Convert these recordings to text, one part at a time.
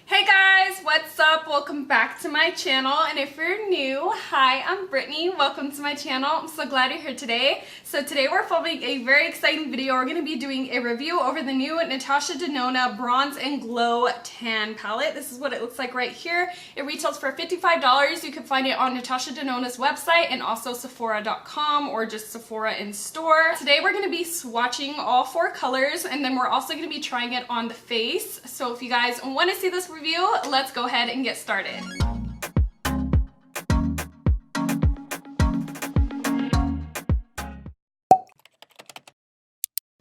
Hey guys, what's up? Welcome back to my channel, and if you're new, hi, I'm Brittany. Welcome to my channel. I'm so glad you're here today. So today we're filming a very exciting video. We're going to be doing a review over the new Natasha Denona Bronze and Glow Tan palette. This is what it looks like right here. It retails for $55. You can find it on Natasha Denona's website and also Sephora.com or just Sephora in store. Today we're going to be swatching all four colors, and then we're also going to be trying it on the face. So if you guys want to see this review, let's go ahead and get started.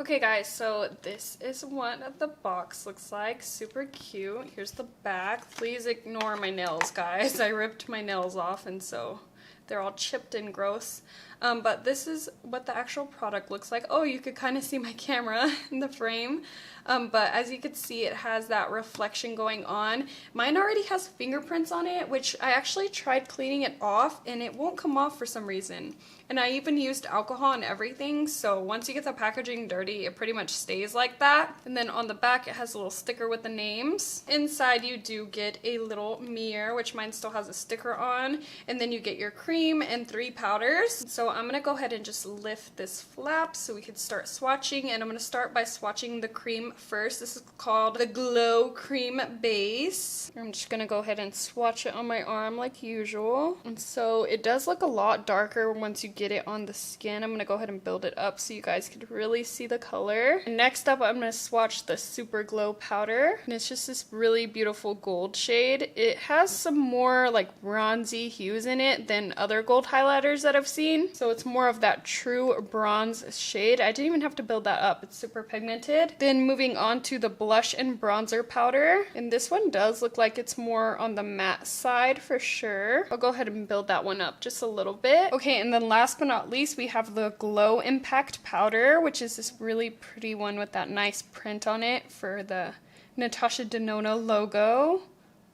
Okay guys, so this is what the box looks like. Super cute. Here's the back. Please ignore my nails, guys. I ripped my nails off and so they're all chipped and gross. But this is what the actual product looks like. Oh, you could kind of see my camera in the frame. But as you can see, it has that reflection going on. Mine already has fingerprints on it, which I actually tried cleaning it off and it won't come off for some reason. And I even used alcohol and everything, so once you get the packaging dirty, it pretty much stays like that. And then on the back, it has a little sticker with the names. Inside, you do get a little mirror, which mine still has a sticker on. And then you get your cream and 3 powders. So I'm gonna go ahead and just lift this flap so we can start swatching. And I'm gonna start by swatching the cream first. This is called the Glo Cream Base. I'm just gonna go ahead and swatch it on my arm like usual. And so it does look a lot darker once you get it on the skin. I'm gonna go ahead and build it up so you guys can really see the color. And next up, I'm gonna swatch the Super Glow powder, and it's just this really beautiful gold shade. It has some more like bronzy hues in it than other gold highlighters that I've seen, so it's more of that true bronze shade. I didn't even have to build that up. It's super pigmented. Then moving on to the blush and bronzer powder, and this one does look like it's more on the matte side for sure. I'll go ahead and build that one up just a little bit. Okay, and then last but not least, we have the Glow Impact powder, which is this really pretty one with that nice print on it for the Natasha Denona logo.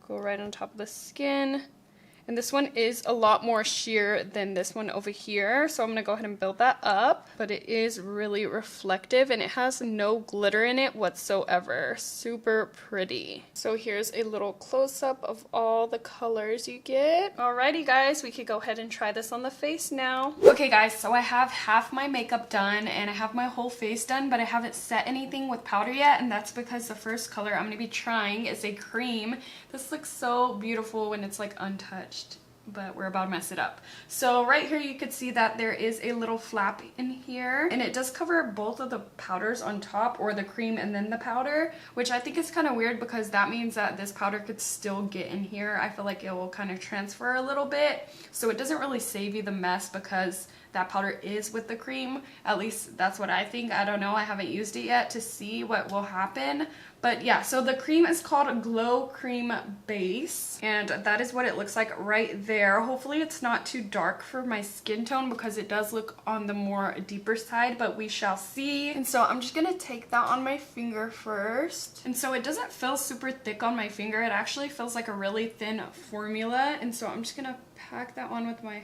Go right on top of the skin. And this one is a lot more sheer than this one over here, so I'm going to go ahead and build that up. But it is really reflective and it has no glitter in it whatsoever. Super pretty. So here's a little close-up of all the colors you get. Alrighty guys, we could go ahead and try this on the face now. Okay guys, so I have half my makeup done and I have my whole face done, but I haven't set anything with powder yet, and that's because the first color I'm going to be trying is a cream. This looks so beautiful when it's like untouched, but we're about to mess it up. So right here you could see that there is a little flap in here, and it does cover both of the powders on top, or the cream and then the powder, which I think is kind of weird because that means that this powder could still get in here. I feel like it will kind of transfer a little bit, so it doesn't really save you the mess because that powder is with the cream. At least that's what I think. I don't know, I haven't used it yet to see what will happen. But yeah, so the cream is called Glo Cream Base, and that is what it looks like right there. Hopefully it's not too dark for my skin tone because it does look on the more deeper side, but we shall see. And so I'm just gonna take that on my finger first. And so it doesn't feel super thick on my finger. It actually feels like a really thin formula. And so I'm just gonna pack that on with my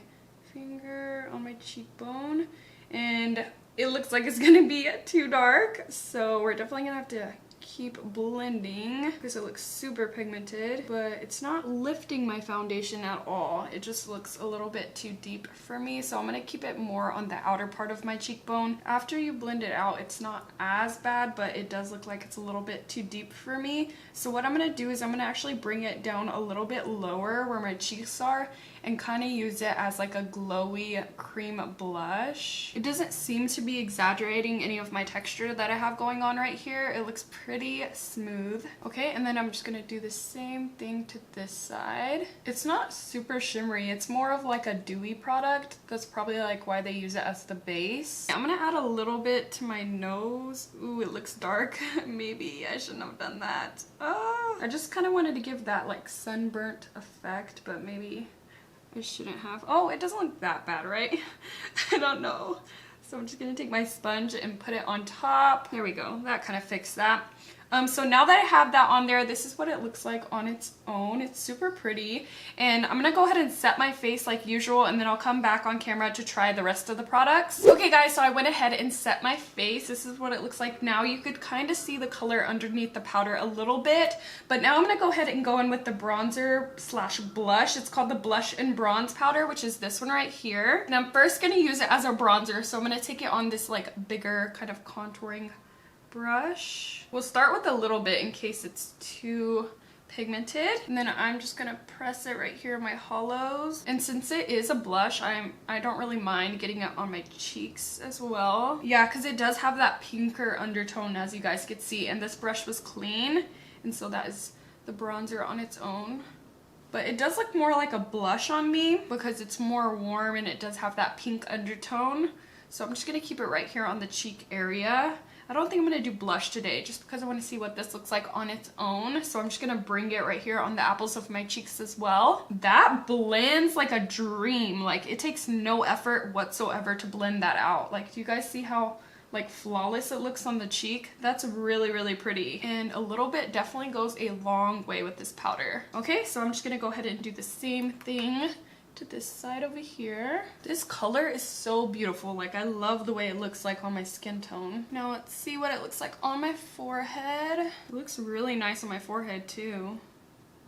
finger on my cheekbone, and it looks like it's gonna be too dark, so we're definitely gonna have to keep blending because it looks super pigmented, but it's not lifting my foundation at all. It just looks a little bit too deep for me, so I'm gonna keep it more on the outer part of my cheekbone. After you blend it out, it's not as bad, but it does look like it's a little bit too deep for me. So what I'm gonna do is I'm gonna actually bring it down a little bit lower where my cheeks are and kind of use it as like a glowy cream blush. It doesn't seem to be exaggerating any of my texture that I have going on right here. It looks pretty smooth. Okay, and then I'm just gonna do the same thing to this side. It's not super shimmery. It's more of like a dewy product. That's probably like why they use it as the base. I'm gonna add a little bit to my nose. Ooh, it looks dark. Maybe I shouldn't have done that. I just kind of wanted to give that like sunburnt effect, but maybe I shouldn't have. Oh, it doesn't look that bad, right? I don't know. So I'm just gonna take my sponge and put it on top. There we go. That kind of fixed that. So now that I have that on there, this is what it looks like on its own. It's super pretty. And I'm gonna go ahead and set my face like usual, and then I'll come back on camera to try the rest of the products. Okay guys, so I went ahead and set my face. This is what it looks like now. You could kind of see the color underneath the powder a little bit, but now I'm gonna go ahead and go in with the bronzer slash blush. It's called the Blush and Bronze powder, which is this one right here. And I'm first gonna use it as a bronzer, so I'm gonna take it on this like bigger kind of contouring brush. We'll start with a little bit in case it's too pigmented, and then I'm just gonna press it right here in my hollows. And since it is a blush, I don't really mind getting it on my cheeks as well. Yeah, because it does have that pinker undertone, as you guys could see, and this brush was clean, and so that is the bronzer on its own. But it does look more like a blush on me because it's more warm and it does have that pink undertone. So I'm just gonna keep it right here on the cheek area. I don't think I'm gonna do blush today just because I want to see what this looks like on its own. So I'm just gonna bring it right here on the apples of my cheeks as well. That blends like a dream. Like, it takes no effort whatsoever to blend that out. Like, do you guys see how like flawless it looks on the cheek? That's really, really pretty. And a little bit definitely goes a long way with this powder. Okay, so I'm just gonna go ahead and do the same thing to this side over here. This color is so beautiful. Like, I love the way it looks like on my skin tone. Now let's see what it looks like on my forehead. It looks really nice on my forehead too.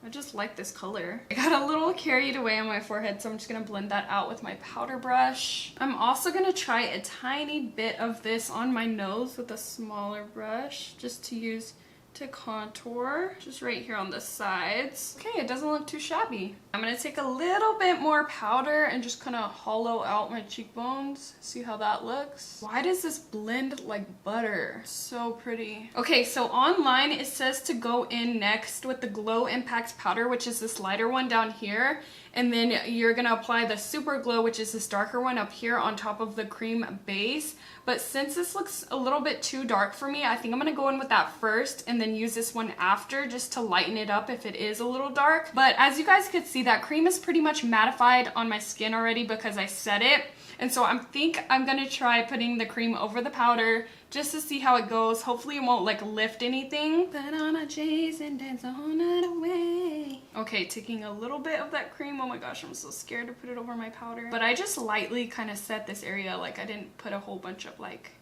I just like this color. I got a little carried away on my forehead, so I'm just gonna blend that out with my powder brush. I'm also gonna try a tiny bit of this on my nose with a smaller brush just to use to contour, just right here on the sides. Okay, it doesn't look too shabby. I'm gonna take a little bit more powder and just kind of hollow out my cheekbones. See how that looks? Why does this blend like butter? So pretty. Okay, so online it says to go in next with the Glow Impact powder, which is this lighter one down here. And then you're gonna apply the Super Glow, which is this darker one up here on top of the cream base. But since this looks a little bit too dark for me, I think I'm gonna go in with that first and then use this one after just to lighten it up if it is a little dark. But as you guys could see, that cream is pretty much mattified on my skin already because I set it. And so I think I'm gonna try putting the cream over the powder just to see how it goes. Hopefully it won't like lift anything. Put on a chase and dance all night away. Okay, taking a little bit of that cream. Oh my gosh, I'm so scared to put it over my powder. But I just lightly kind of set this area. Like, I didn't put a whole bunch of like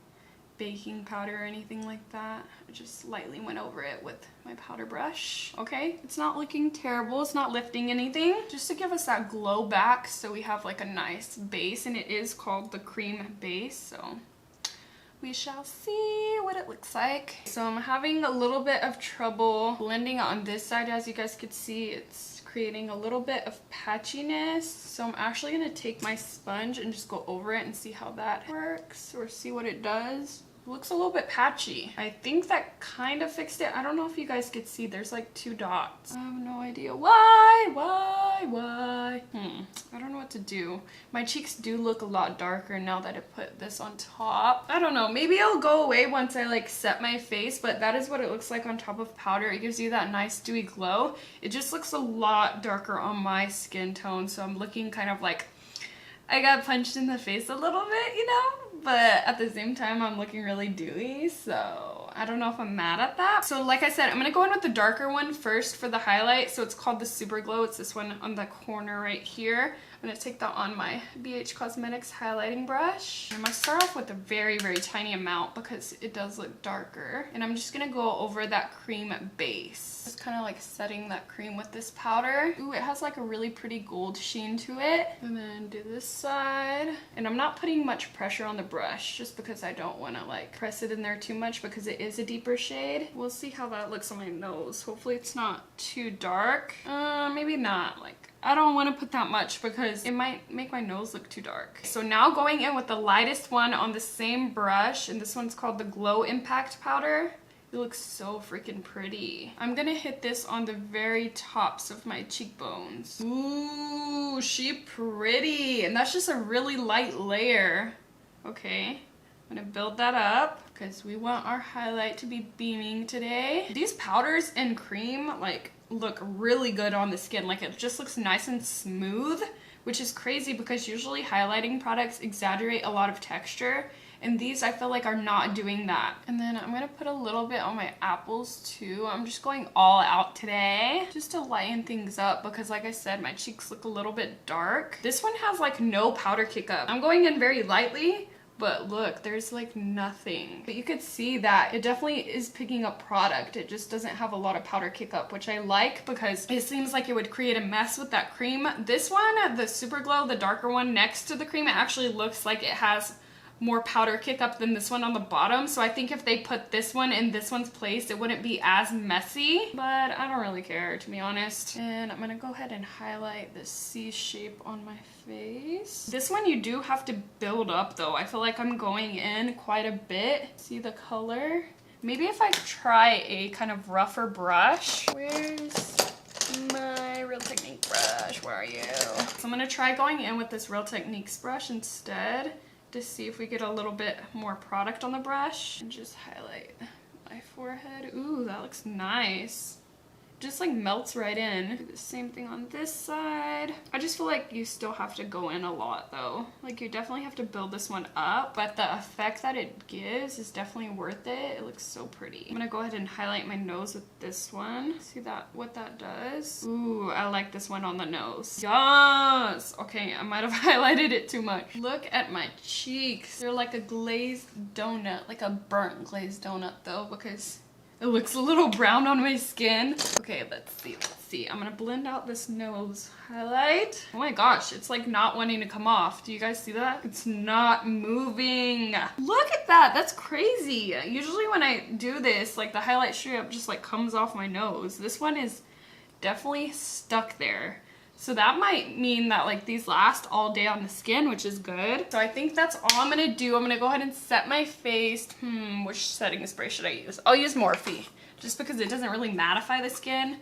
baking powder or anything like that. I just lightly went over it with my powder brush. Okay, it's not looking terrible. It's not lifting anything. Just to give us that glow back so we have like a nice base, and it is called the cream base, so we shall see what it looks like. So I'm having a little bit of trouble blending on this side. As you guys could see, it's creating a little bit of patchiness. So I'm actually gonna take my sponge and just go over it and see how that works, or see what it does. It looks a little bit patchy. I think that kind of fixed it. I don't know if you guys could see, there's like 2 dots. I have no idea why. I don't know what to do. My cheeks do look a lot darker now that I put this on top. I don't know, maybe it'll go away once I like set my face, but that is what it looks like on top of powder. It gives you that nice dewy glow. It just looks a lot darker on my skin tone, so I'm looking kind of like I got punched in the face a little bit, you know? But at the same time, I'm looking really dewy, so I don't know if I'm mad at that. So like I said, I'm gonna go in with the darker one first for the highlight. So it's called the Super Glow. It's this one on the corner right here. I'm gonna take that on my BH Cosmetics highlighting brush. I'm gonna start off with a very, very tiny amount because it does look darker. And I'm just gonna go over that cream base. Just kind of like setting that cream with this powder. Ooh, it has like a really pretty gold sheen to it. And then do this side. And I'm not putting much pressure on the brush just because I don't want to like press it in there too much because it is a deeper shade. We'll see how that looks on my nose. Hopefully it's not too dark. Maybe not. Like, I don't want to put that much because it might make my nose look too dark. So now going in with the lightest one on the same brush, and this one's called the Glow Impact powder. It looks so freaking pretty. I'm gonna hit this on the very tops of my cheekbones. Ooh, she pretty. And that's just a really light layer. Okay, I'm gonna build that up because we want our highlight to be beaming today. These powders and cream like look really good on the skin. Like, it just looks nice and smooth, which is crazy because usually highlighting products exaggerate a lot of texture. And these I feel like are not doing that. And then I'm gonna put a little bit on my apples too. I'm just going all out today just to lighten things up because like I said, my cheeks look a little bit dark. This one has like no powder kick up. I'm going in very lightly, but look, there's like nothing. But you could see that it definitely is picking up product. It just doesn't have a lot of powder kick up, which I like because it seems like it would create a mess with that cream. This one, the Super Glow, the darker one next to the cream, it actually looks like it has more powder kick up than this one on the bottom. So I think if they put this one in this one's place, it wouldn't be as messy, but I don't really care, to be honest. And I'm gonna go ahead and highlight the C shape on my face. This one you do have to build up though. I feel like I'm going in quite a bit. See the color? Maybe if I try a kind of rougher brush. Where's my Real Techniques brush? Where are you? So I'm gonna try going in with this Real Techniques brush instead, to see if we get a little bit more product on the brush and just highlight my forehead. Ooh, that looks nice. Just like melts right in. Do the same thing on this side. I just feel like you still have to go in a lot though. Like you definitely have to build this one up, but the effect that it gives is definitely worth it. It looks so pretty. I'm gonna go ahead and highlight my nose with this one. See that, what that does? Ooh, I like this one on the nose. Yes! Okay, I might have highlighted it too much. Look at my cheeks. They're like a glazed donut, like a burnt glazed donut though, because it looks a little brown on my skin. Okay, let's see. I'm gonna blend out this nose highlight. Oh my gosh, it's like not wanting to come off. Do you guys see that? It's not moving. Look at that, that's crazy. Usually when I do this, like the highlight strip just like comes off my nose. This one is definitely stuck there. So that might mean that like these last all day on the skin, which is good. So I think that's all I'm gonna do. I'm gonna go ahead and set my face. Which setting spray should I use? I'll use Morphe, just because it doesn't really mattify the skin.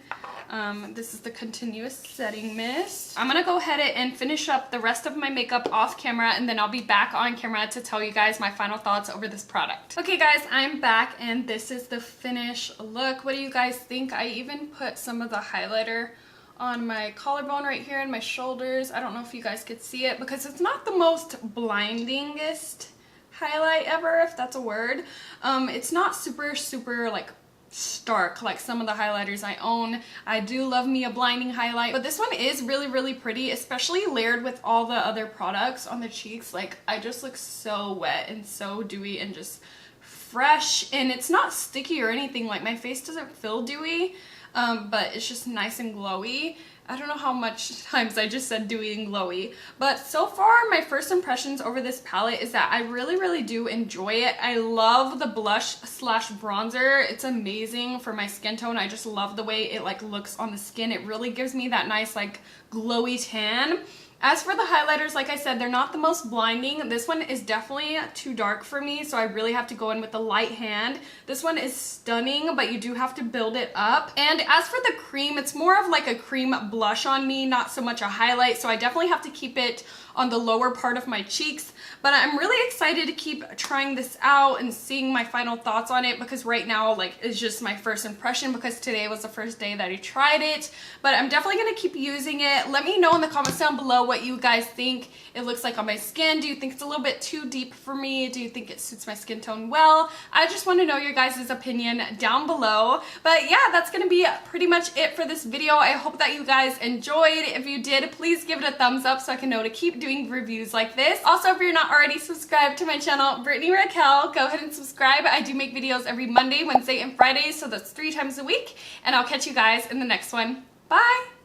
This is the Continuous Setting Mist. I'm gonna go ahead and finish up the rest of my makeup off camera, and then I'll be back on camera to tell you guys my final thoughts over this product. Okay guys, I'm back and this is the finished look. What do you guys think? I even put some of the highlighter on my collarbone right here and my shoulders. I don't know if you guys could see it because it's not the most blindingest highlight ever, if that's a word. It's not super like stark like some of the highlighters I own. I do love me a blinding highlight, but this one is really pretty, especially layered with all the other products on the cheeks. Like I just look so wet and so dewy and just fresh, and it's not sticky or anything. Like my face doesn't feel dewy. But it's just nice and glowy. I don't know how much times I just said dewy and glowy, but so far my first impressions over this palette is that I really do enjoy it. I love the blush slash bronzer. It's amazing for my skin tone. I just love the way it like looks on the skin. It really gives me that nice like glowy tan. As for the highlighters, like I said, they're not the most blinding. This one is definitely too dark for me, so I really have to go in with the light hand. This one is stunning, but you do have to build it up. And as for the cream, it's more of like a cream blush on me, not so much a highlight, so I definitely have to keep it on the lower part of my cheeks. But I'm really excited to keep trying this out and seeing my final thoughts on it, because right now like it's just my first impression, because today was the first day that I tried it. But I'm definitely going to keep using it. Let me know in the comments down below what you guys think it looks like on my skin. Do you think it's a little bit too deep for me? Do you think it suits my skin tone well? I just want to know your guys' opinion down below. But yeah, that's going to be pretty much it for this video. I hope that you guys enjoyed. If you did, please give it a thumbs up so I can know to keep doing reviews like this. Also, if you're not already subscribed to my channel, BritanyRaquell, go ahead and subscribe. I do make videos every Monday, Wednesday, and Friday, so that's 3 times a week. And I'll catch you guys in the next one. Bye!